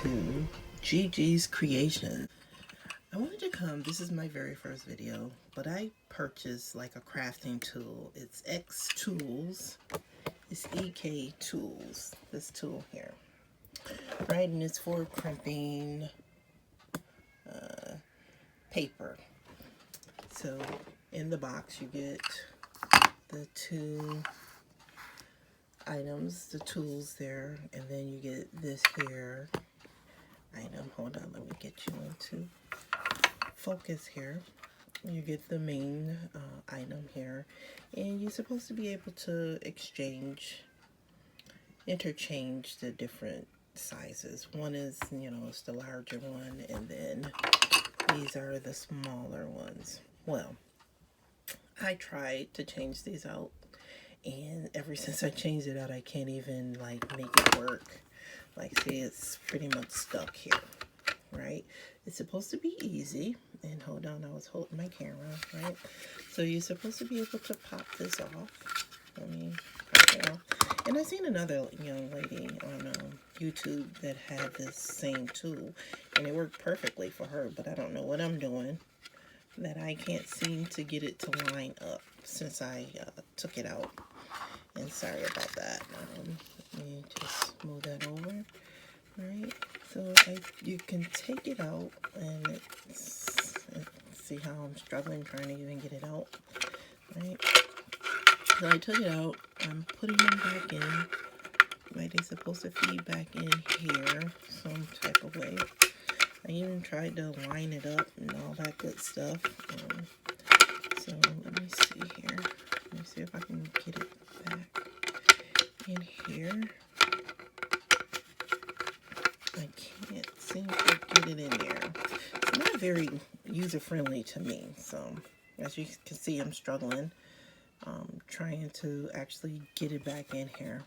to Gigi's Creation. I wanted to come, this is my very first video, but I purchased like a crafting tool. It's X Tools, it's EK Tools, this tool here. Right, and it's for crimping paper. So in the box you get the two items, the tools there, and then you get this here item. Hold on, let me get you into focus here. You get the main item here, and you're supposed to be able to interchange the different sizes. One is, it's the larger one, and then these are the smaller ones. Well, I tried to change these out, and ever since I changed it out, I can't even like make it work. Like, see, it's pretty much stuck here, right? It's supposed to be easy, and hold on, I was holding my camera, right? So you're supposed to be able to pop this off. Let me pop it off. And I seen another young lady on YouTube that had this same tool, and it worked perfectly for her, but I don't know what I'm doing that I can't seem to get it to line up since I took it out. And sorry about that. Let me just move that over, right? So you can take it out, and see how I'm struggling trying to even get it out, right? So I took it out. I'm putting them back in. Right, they're supposed to feed back in here some type of way. I even tried to line it up and all that good stuff. So let me see here. Let me see if I can get it back in here. I can't seem to get it in there. It's not very user-friendly to me. So as you can see, I'm struggling trying to actually get it back in here.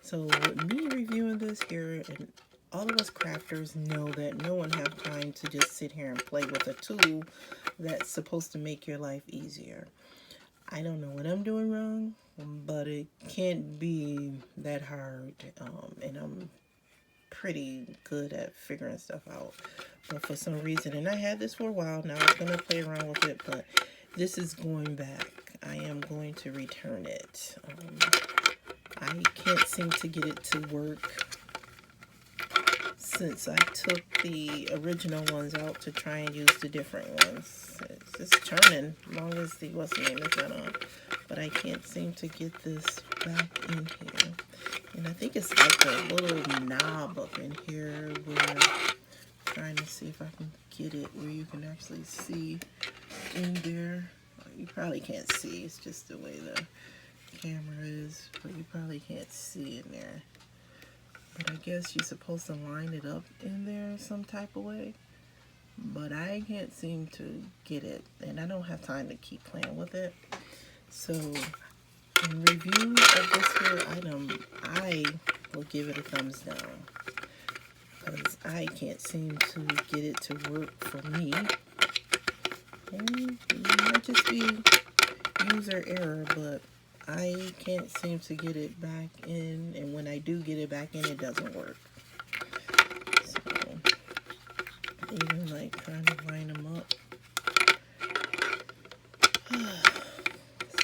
So with me reviewing this here, and all of us crafters know that no one have time to just sit here and play with a tool that's supposed to make your life easier. I don't know what I'm doing wrong, but it can't be that hard, and I'm pretty good at figuring stuff out. But for some reason, and I had this for a while now, I'm going to play around with it, but this is going back. I am going to return it. I can't seem to get it to work since I took the original ones out to try and use the different ones. It's just turning as long as the what's the name is not on. But I can't seem to get this back in here. And I think it's like a little knob up in here where I'm trying to see if I can get it where you can actually see in there. You probably can't see, it's just the way the camera is, but you probably can't see in there. But I guess you're supposed to line it up in there some type of way, but I can't seem to get it, and I don't have time to keep playing with it. So in review of this here item, I will give it a thumbs down because I can't seem to get it to work for me. And it might just be user error, but I can't seem to get it back in, and when I do get it back in, it doesn't work. So, even like trying to line them up.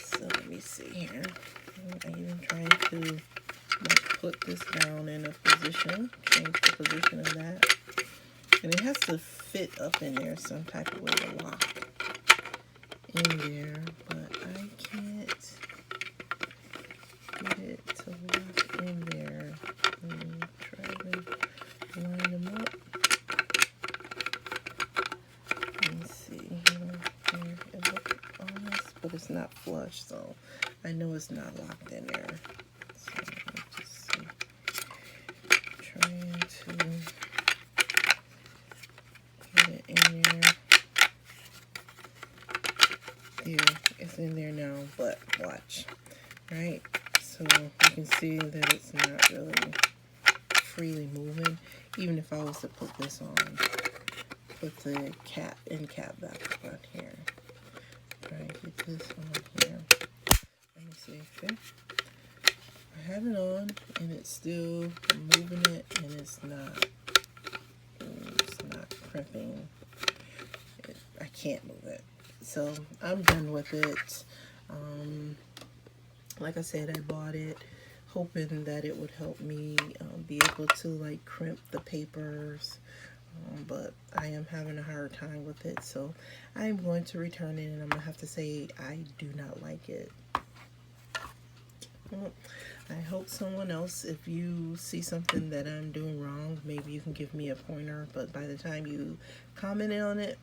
So let me see here. I even trying to like put this down in a position, change the position of that. And it has to fit up in there some type of way to lock in there, but I can't get it to lock in there. Let me try to line them up. Let me see here. It looks almost, but it's not flush, so I know it's not locked in there. So let me just see. Trying to get it in there. There, it's in there now, but watch, right? So you can see that it's not really freely moving. Even if I was to put this on, put the end cap back on here. Try and get this on here. Let me see, okay? I have it on, and it's still moving it, and it's not crimping. I can't move it. So I'm done with it. Like I said, I bought it hoping that it would help me be able to like crimp the papers, but I am having a hard time with it, so I'm going to return it, and I'm gonna have to say I do not like it. Well, I hope someone else, if you see something that I'm doing wrong, maybe you can give me a pointer, but by the time you commented on it,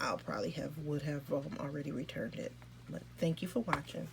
I'll probably would have already returned it. But thank you for watching.